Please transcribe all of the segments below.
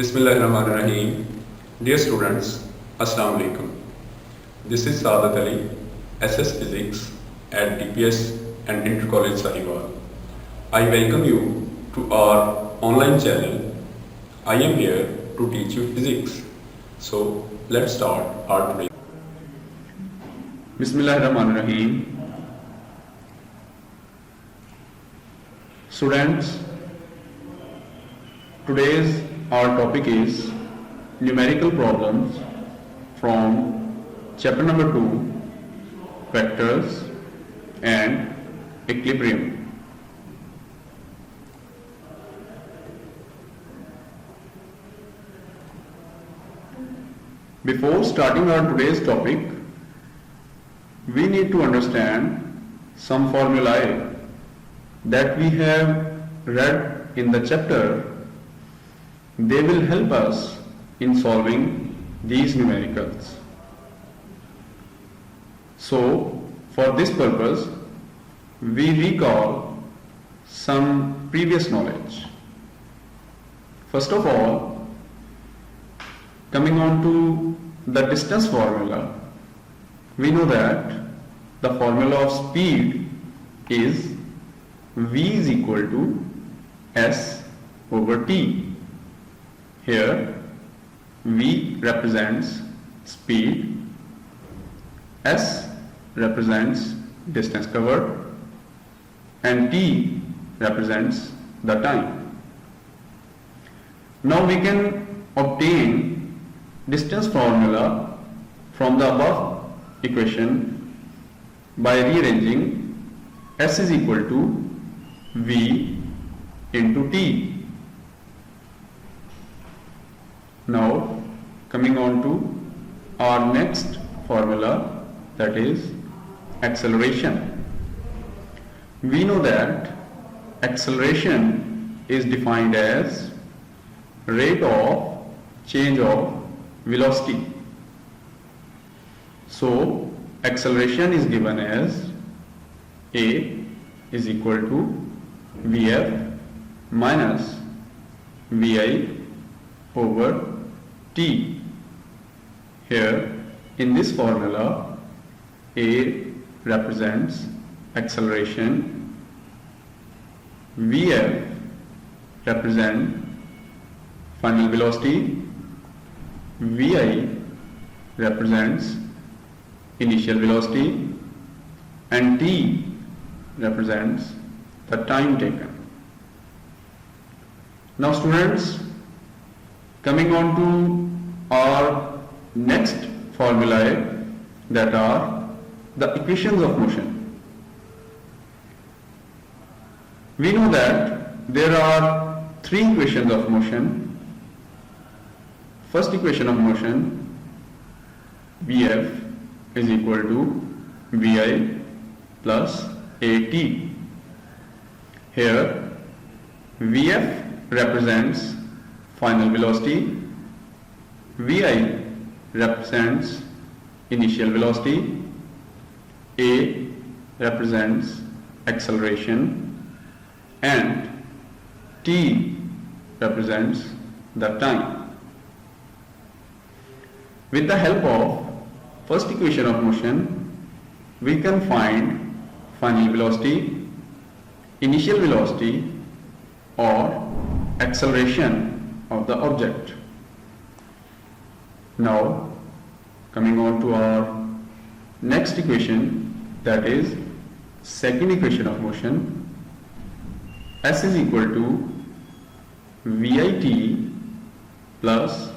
Bismillahirrahmanirrahim. Dear students, Assalamu alaikum. This is Saadat Ali, SS Physics at DPS and Inter-College Sahiwal. I welcome you to our online channel. I am here to teach you physics. So let's start our today. Bismillahirrahmanirrahim. Students, today's our topic is numerical problems from chapter number 2, vectors and equilibrium. Before starting our today's topic, we need to understand some formulae that we have read in the chapter. They will help us in solving these numericals. So, for this purpose, we recall some previous knowledge. First of all, coming on to the distance formula, we know that the formula of speed is V is equal to S over T. Here V represents speed, S represents distance covered, and T represents the time. Now we can obtain distance formula from the above equation by rearranging S is equal to V into T. Now coming on to our next formula, that is acceleration. We know that acceleration is defined as rate of change of velocity. So acceleration is given as A is equal to Vf minus Vi over T. Here in this formula, A represents acceleration, Vf represents final velocity, Vi represents initial velocity, and T represents the time taken. Now students, coming on to our next formulae, that are the equations of motion. We know that there are three equations of motion. First equation of motion, Vf is equal to Vi plus At. Here Vf represents final velocity, Vi represents initial velocity, A represents acceleration, and T represents the time. With the help of first equation of motion, we can find final velocity, initial velocity, or acceleration of the object. Now coming on to our next equation, that is second equation of motion, S is equal to Vit plus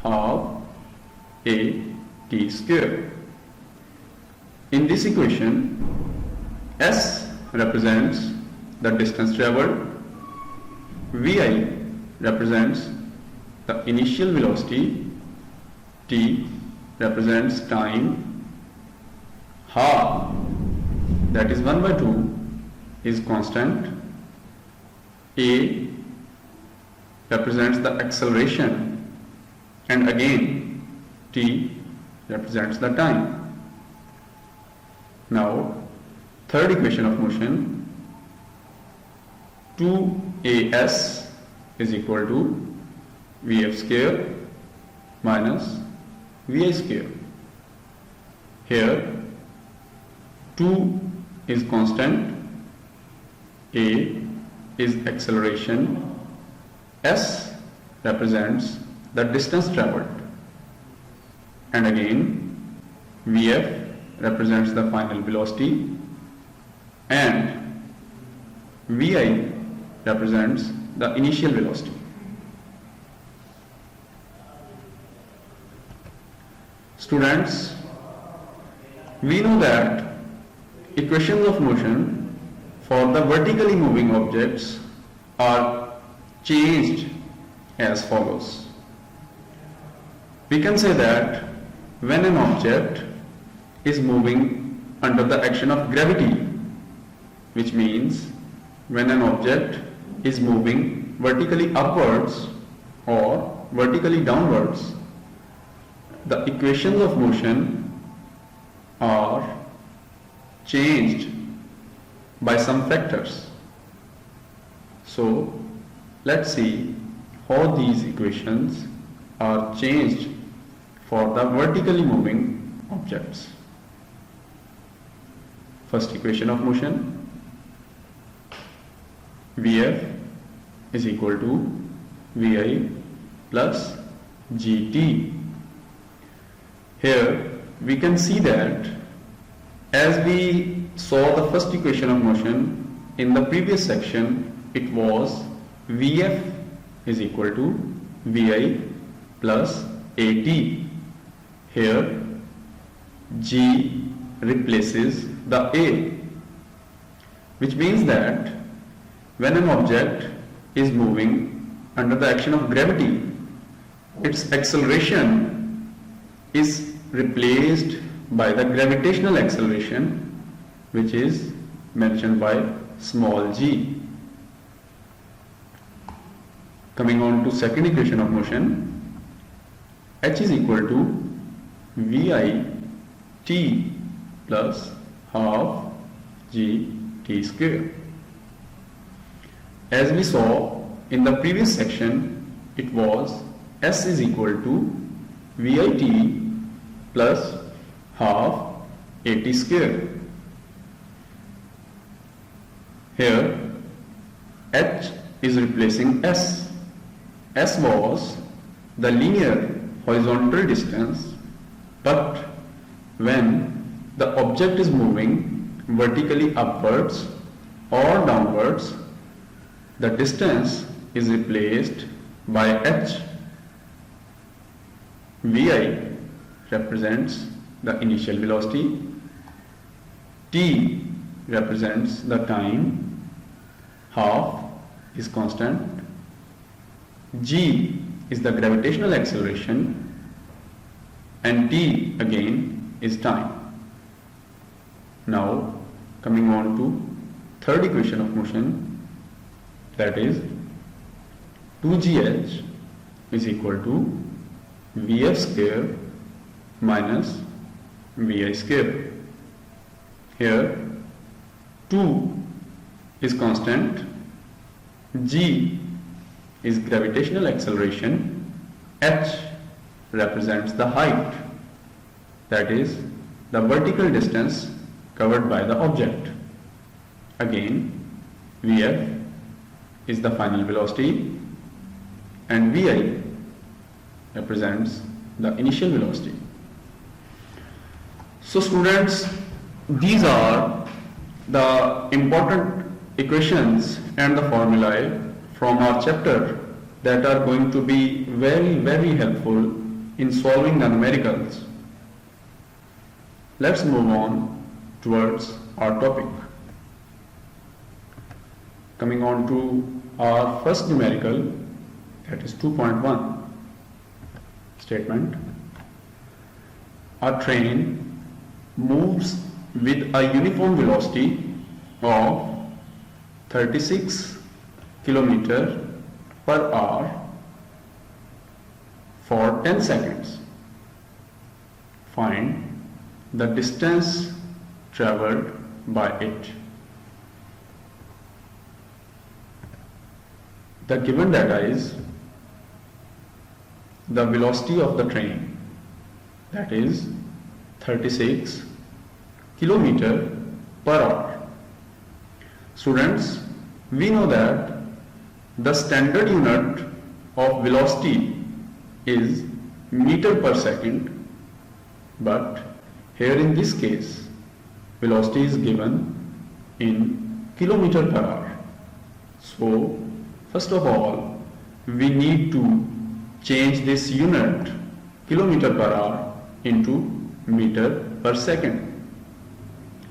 half At square. In this equation, S represents the distance traveled, Vi represents the initial velocity, T represents time, half, that is 1 by 2, is constant, A represents the acceleration, and again T represents the time. Now third equation of motion, 2as is equal to Vf square minus Vi square. Here 2 is constant, A is acceleration, S represents the distance travelled, and again Vf represents the final velocity and Vi represents the initial velocity. Students, we know that equations of motion for the vertically moving objects are changed as follows. We can say that when an object is moving under the action of gravity, which means when an object is moving vertically upwards or vertically downwards, the equations of motion are changed by some factors. So let's see how these equations are changed for the vertically moving objects. First equation of motion, Vf is equal to Vi plus Gt. Here we can see that as we saw the first equation of motion in the previous section, it was Vf is equal to Vi plus At. Here G replaces the A, which means that when an object is moving under the action of gravity, its acceleration is replaced by the gravitational acceleration, which is mentioned by small g. Coming on to second equation of motion, H is equal to Vi t plus half g t square. As we saw in the previous section, it was S is equal to Vit plus half At square. Here H is replacing S. S was the linear horizontal distance, but when the object is moving vertically upwards or downwards, the distance is replaced by H. Vi represents the initial velocity, T represents the time, half is constant, G is the gravitational acceleration, and T again is time. Now coming on to third equation of motion, that is 2gh is equal to Vf square minus Vi square. Here 2 is constant, G is gravitational acceleration, H represents the height, that is the vertical distance covered by the object. Again Vf is the final velocity and Vi represents the initial velocity. So students, these are the important equations and the formulae from our chapter that are going to be very helpful in solving the numericals. Let's move on towards our topic. Coming on to our first numerical, that is 2.1 statement. A train moves with a uniform velocity of 36 km per hour for 10 seconds. Find the distance traveled by it. The given data is the velocity of the train, that is 36 kilometer per hour. Students, we know that the standard unit of velocity is meter per second, but here in this case velocity is given in kilometer per hour. So first of all we need to change this unit kilometer per hour into meter per second.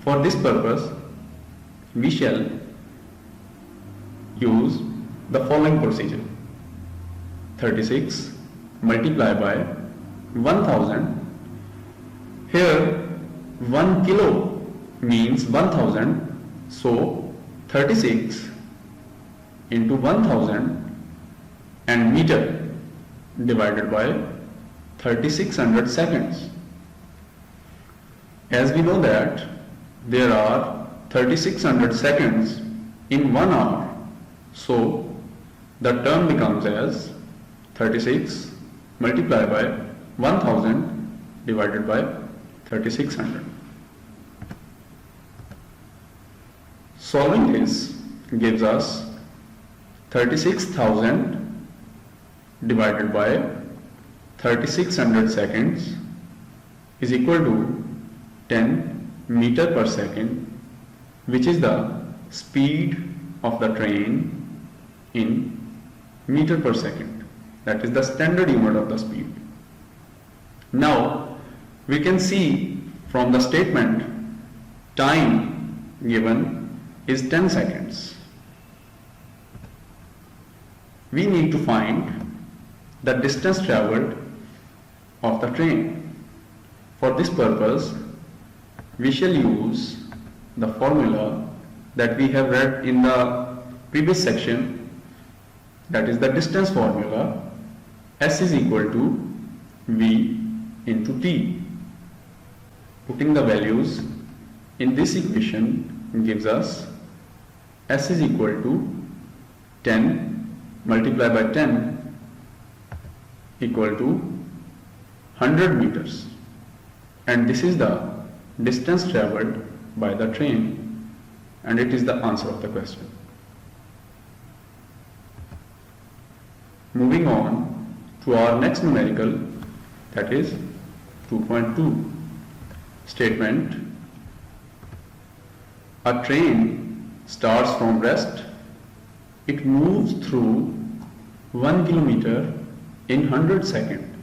For this purpose we shall use the following procedure: 36 multiplied by 1000. Here 1 kilo means 1000, so 36 into 1000 and meter divided by 3600 seconds. As we know that there are 3600 seconds in 1 hour, so the term becomes as 36 multiplied by 1000 divided by 3600. Solving this gives us 36,000 divided by 3600 seconds is equal to 10 meter per second, which is the speed of the train in meter per second. That is the standard unit of the speed. Now we can see from the statement time given is 10 seconds. We need to find the distance travelled of the train. For this purpose we shall use the formula that we have read in the previous section, that is the distance formula. S is equal to V into T. Putting the values in this equation gives us S is equal to 10 multiplied by 10 equal to 100 meters, and this is the distance travelled by the train, and it is the answer of the question. Moving on to our next numerical, that is 2.2. Statement: a train starts from rest. It moves through 1 kilometer in 100 seconds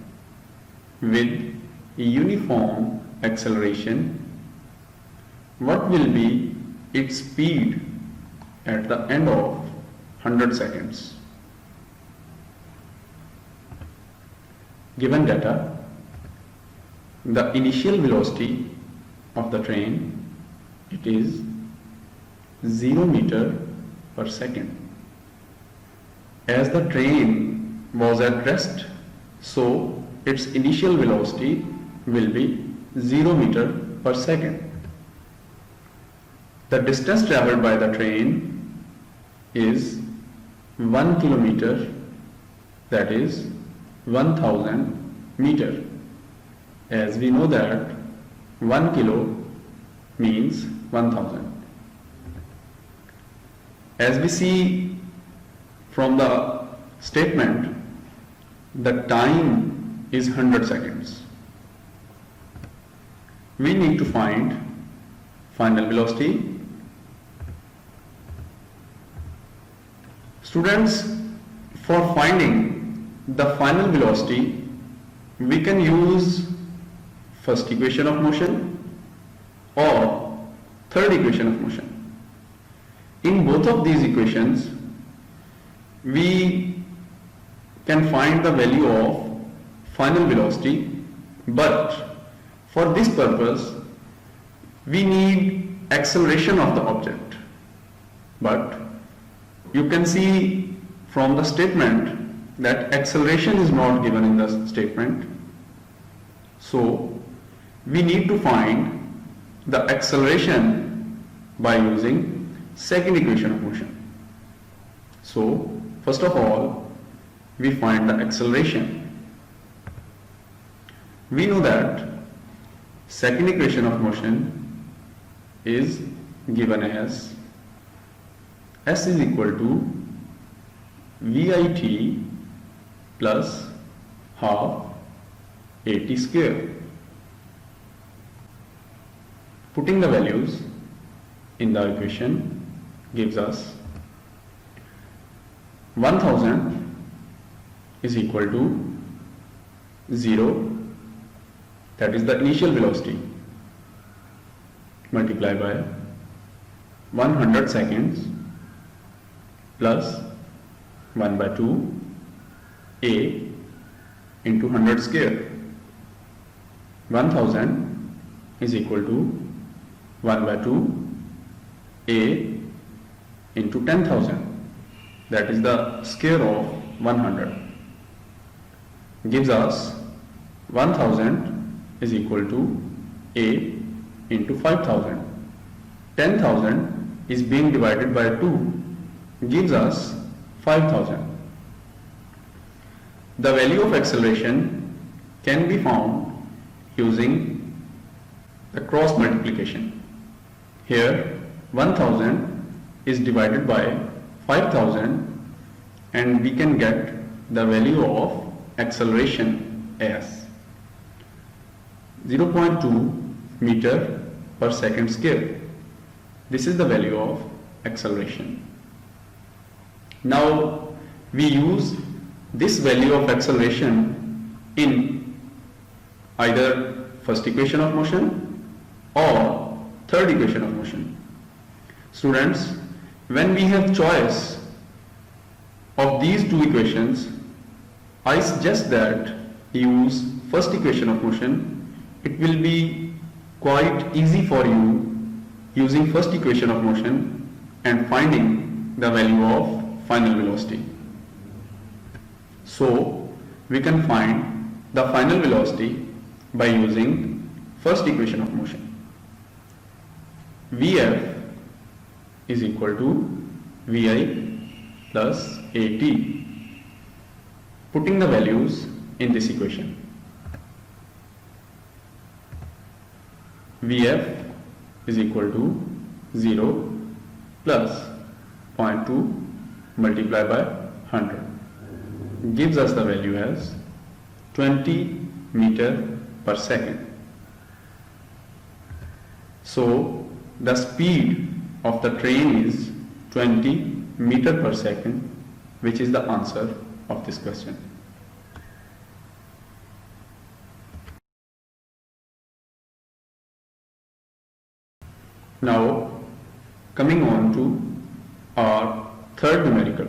with a uniform acceleration. What will be its speed at the end of 100 seconds? Given data, the initial velocity of the train, it is 0 meter per second. As the train was at rest, so its initial velocity will be 0 meter per second. The distance travelled by the train is 1 kilometer, that is 1000 meter. As we know that 1 kilo means 1000. As we see from the statement, the time is 100 seconds. We need to find final velocity. Students, for finding the final velocity, we can use first equation of motion or third equation of motion. In both of these equations, we can find the value of final velocity, but for this purpose we need acceleration of the object. But you can see from the statement that acceleration is not given in the statement, so we need to find the acceleration by using second equation of motion. So first of all we find the acceleration. We know that second equation of motion is given as S is equal to VIT plus half AT square. Putting the values in the equation gives us 1000 is equal to 0, that is the initial velocity, multiplied by 100 seconds plus 1 by 2 A into 100 square. 1000 is equal to 1 by 2 A into 10,000, that is the square of 100, gives us 1000 is equal to A into 5000. 10,000 is being divided by 2 gives us 5000. The value of acceleration can be found using the cross multiplication. Here 1000 is divided by 5000 and we can get the value of acceleration as 0.2 meter per second square. This is the value of acceleration. Now we use this value of acceleration in either first equation of motion or third equation of motion. Students, when we have choice of these two equations, I suggest that use first equation of motion. It will be quite easy for you using first equation of motion and finding the value of final velocity. So we can find the final velocity by using first equation of motion. Vf is equal to Vi plus At. Putting the values in this equation. Vf is equal to 0 plus 0.2 multiplied by 100 gives us the value as 20 meter per second. So the speed of the train is 20 meter per second, which is the answer of this question. Now coming on to our third numerical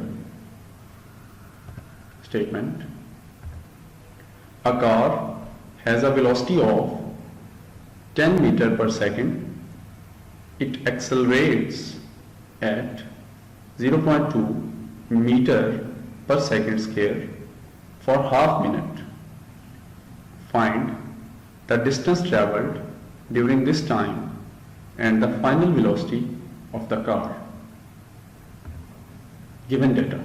statement. A car has a velocity of 10 meter per second. It accelerates at 0.2 meter per second square for half minute. Find the distance traveled during this time and the final velocity of the car. Given data.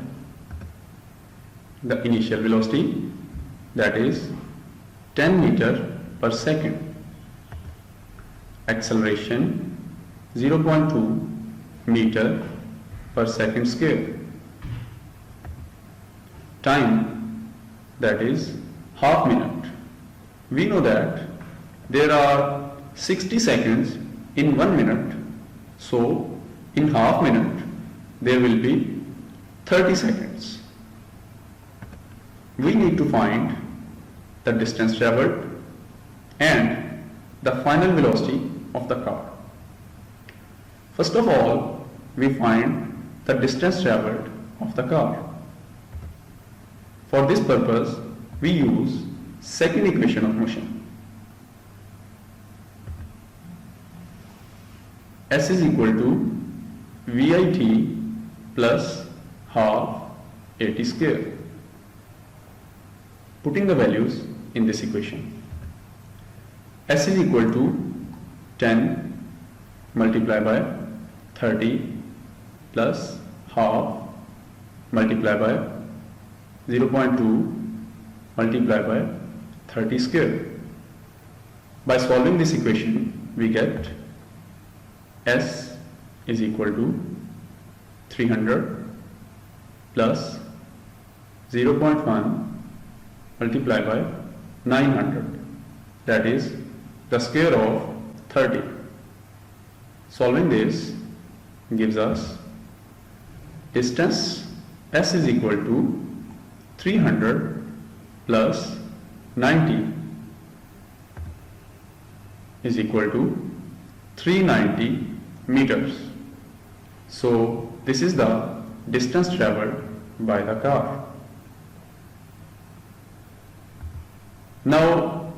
The initial velocity, that is 10 meter per second. Acceleration 0.2 meter per second square. Time, that is half minute. We know that there are 60 seconds in 1 minute, so in half minute there will be 30 seconds. We need to find the distance traveled and the final velocity of the car. First of all, we find the distance traveled of the car. For this purpose, we use second equation of motion. S is equal to VIT plus half AT square. Putting the values in this equation. S is equal to 10 multiplied by 30 plus half multiplied by 0.2 multiplied by 30 square. By solving this equation, we get S is equal to 300 plus 0.1 multiplied by 900, that is the square of 30. Solving this gives us distance S is equal to 300 plus 90 is equal to 390 meters. So this is the distance traveled by the car. Now,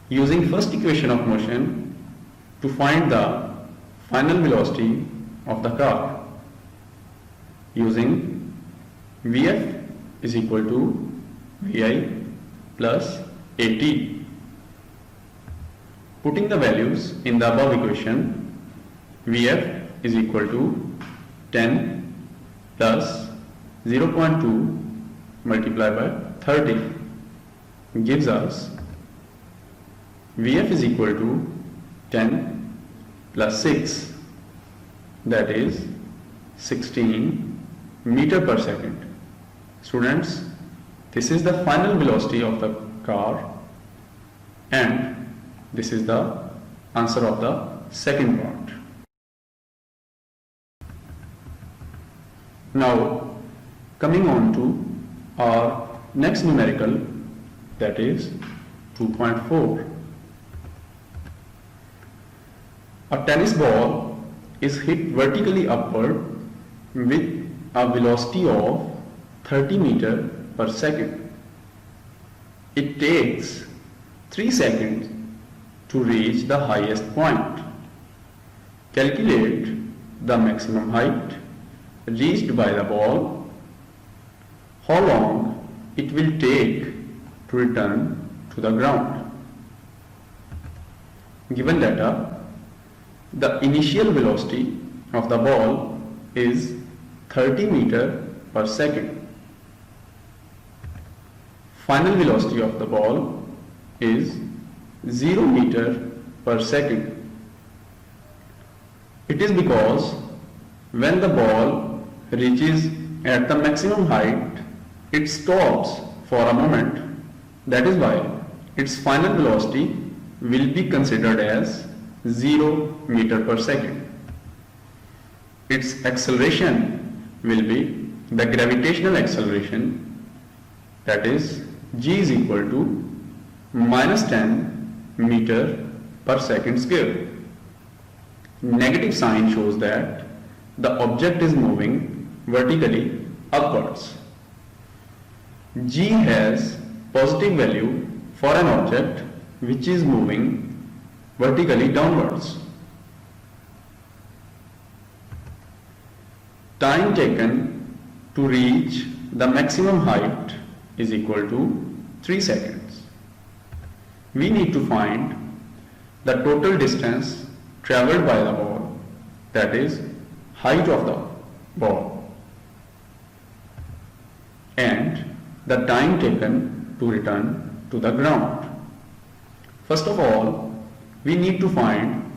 using first equation of motion to find the final velocity of the car, using Vf is equal to Vi plus At. Putting the values in the above equation, Vf is equal to 10 plus 0.2 multiplied by 30 gives us Vf is equal to 10 plus 6, that is 16 meter per second. Students, this is the final velocity of the car, and this is the answer of the second part. Now, coming on to our next numerical, that is 2.4. A tennis ball is hit vertically upward with a velocity of 30 meters per second. It takes 3 seconds to reach the highest point. Calculate the maximum height reached by the ball. How long it will take to return to the ground. Given data, the initial velocity of the ball is 30 meters per second. Final velocity of the ball is 0 meter per second. It is because when the ball reaches at the maximum height, it stops for a moment. That is why its final velocity will be considered as 0 meter per second. Its acceleration will be the gravitational acceleration, that is g is equal to minus 10 meter per second square. Negative sign shows that the object is moving vertically upwards. G has positive value for an object which is moving vertically downwards. Time taken to reach the maximum height is equal to 3 seconds. We need to find the total distance travelled by the ball, that is height of the ball, and the time taken to return to the ground. First of all, we need to find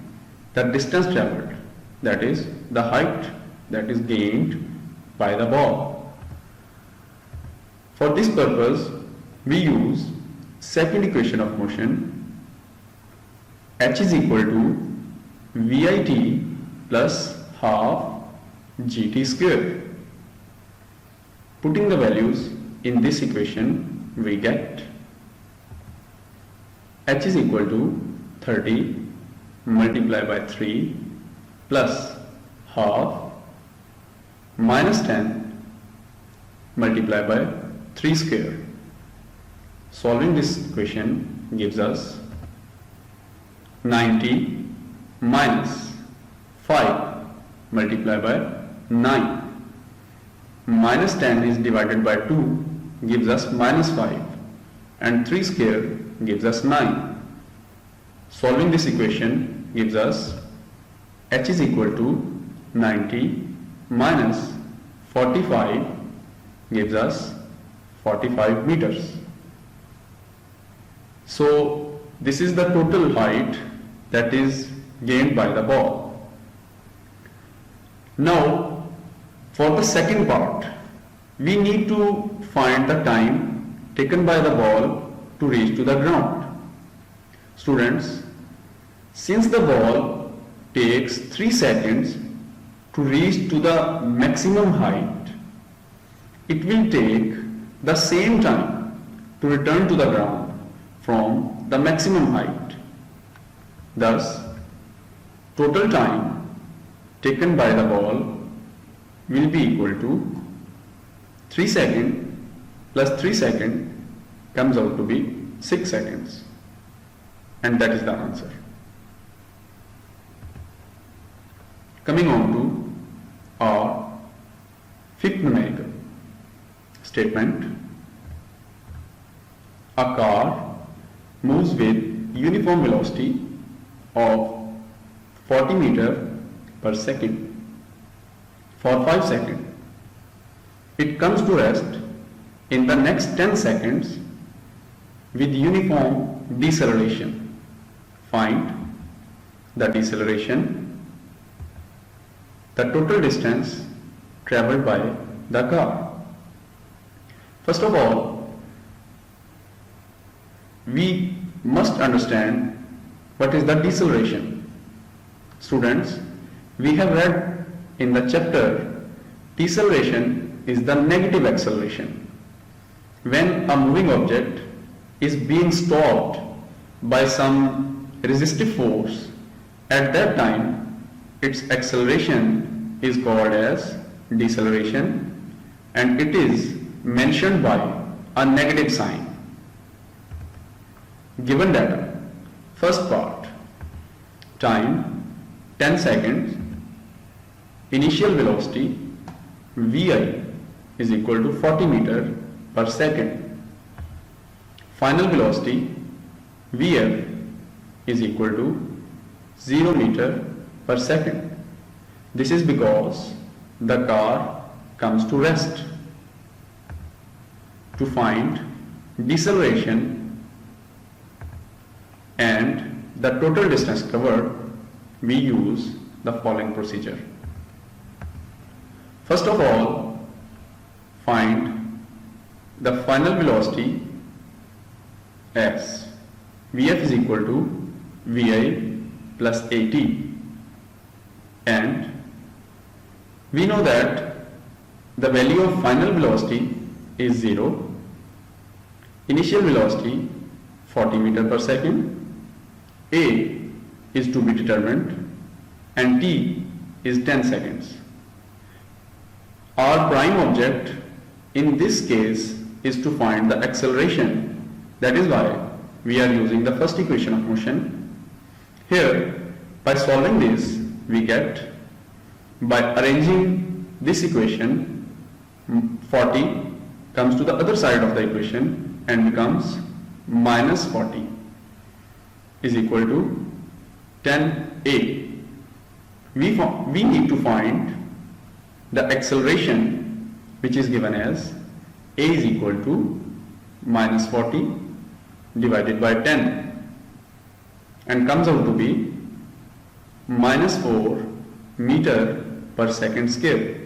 the distance travelled, that is the height that is gained by the ball. For this purpose, we use second equation of motion. H is equal to VIT plus half GT square. Putting the values in this equation, we get H is equal to 30 multiplied by 3 plus half minus 10 multiplied by 3 square. Solving this equation gives us 90 minus 5 multiplied by 9. Minus 10 is divided by 2 gives us minus 5, and 3 square gives us 9. Solving this equation gives us H is equal to 90 minus 45 gives us 45 meters. So this is the total height that is gained by the ball. Now, for the second part, we need to find the time taken by the ball to reach to the ground. Students, since the ball takes 3 seconds to reach to the maximum height, it will take the same time to return to the ground from the maximum height. Thus, total time taken by the ball will be equal to 3 seconds plus 3 seconds comes out to be 6 seconds. And that is the answer. Coming on to our fifth numerical statement. A car moves with uniform velocity of 40 meters per second for 5 seconds. It comes to rest in the next 10 seconds with uniform deceleration. Find the deceleration, the total distance traveled by the car. First of all, we must understand what is the deceleration. Students, we have read in the chapter, deceleration is the negative acceleration. When a moving object is being stopped by some resistive force, at that time its acceleration is called as deceleration, and it is mentioned by a negative sign. Given data, first part, time 10 seconds, initial velocity Vi is equal to 40 meters per second, final velocity Vf is equal to 0 meter per second. This is because the car comes to rest. To find deceleration and the total distance covered, we use the following procedure. First of all, find the final velocity s. Vf is equal to Vi plus At, and we know that the value of final velocity is 0, initial velocity 40 meters per second, A is to be determined, and T is 10 seconds. Our prime object in this case is to find the acceleration. That is why we are using the first equation of motion. Here, by solving this, we get, by arranging this equation, 40 comes to the other side of the equation and becomes minus 40 is equal to 10A. We need to find the acceleration, which is given as A is equal to minus 40 divided by 10, and comes out to be minus 4 meter per second square.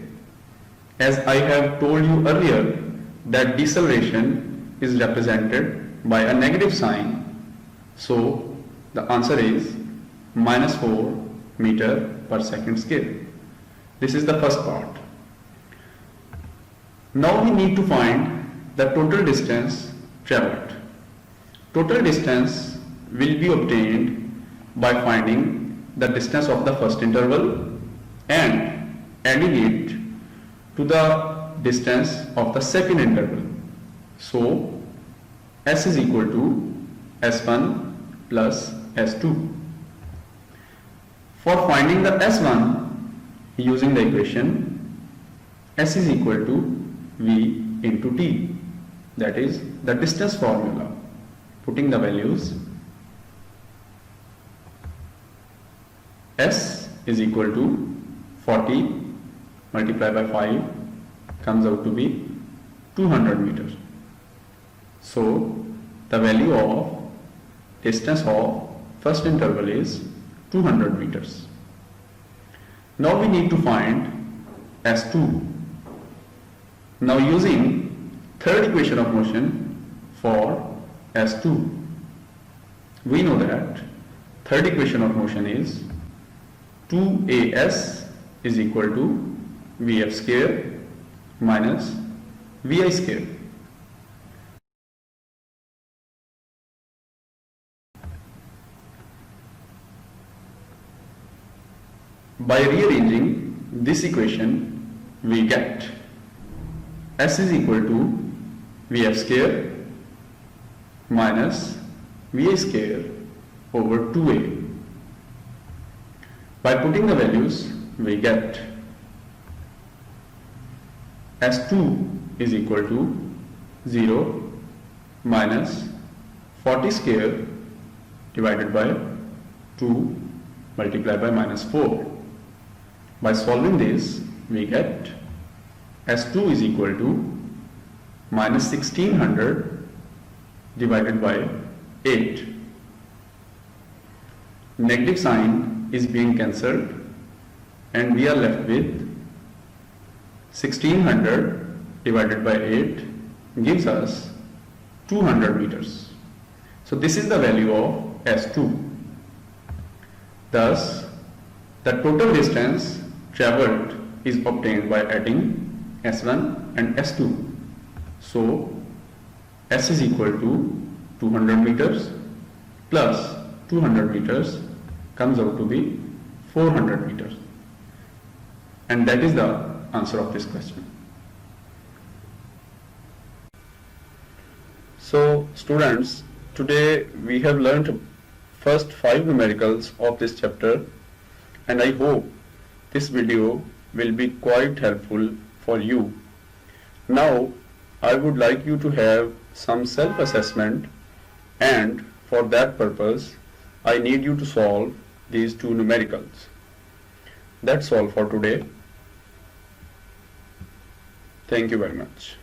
As I have told you earlier, that deceleration is represented by a negative sign, so the answer is minus 4 meter per second square. This is the first part. Now we need to find the total distance traveled. Total distance will be obtained by finding the distance of the first interval and adding it to the distance of the second interval. So S is equal to S1 plus S2. For finding the S1 using the equation, S is equal to V into T, that is the distance formula. Putting the values, S is equal to 40 multiplied by 5 comes out to be 200 meters. So the value of distance of first interval is 200 meters. Now we need to find S2. Now using third equation of motion for S2, we know that third equation of motion is 2as is equal to Vf square minus Vi square. By rearranging this equation, we get S is equal to Vf square minus Vi square over 2a. By putting the values, we get S2 is equal to 0 minus 40 square divided by 2 multiplied by minus 4. By solving this, we get S2 is equal to minus 1600 divided by 8. Negative sign is being cancelled and we are left with 1600 divided by 8 gives us 200 meters. So this is the value of S2. Thus, the total distance travelled is obtained by adding S1 and S2. So S is equal to 200 meters plus 200 meters comes out to be 400 meters. And that is the answer of this question. So students, today we have learnt first 5 numericals of this chapter, and I hope this video will be quite helpful for you. Now I would like you to have some self-assessment, and for that purpose I need you to solve these 2 numericals. That's all for today. Thank you very much.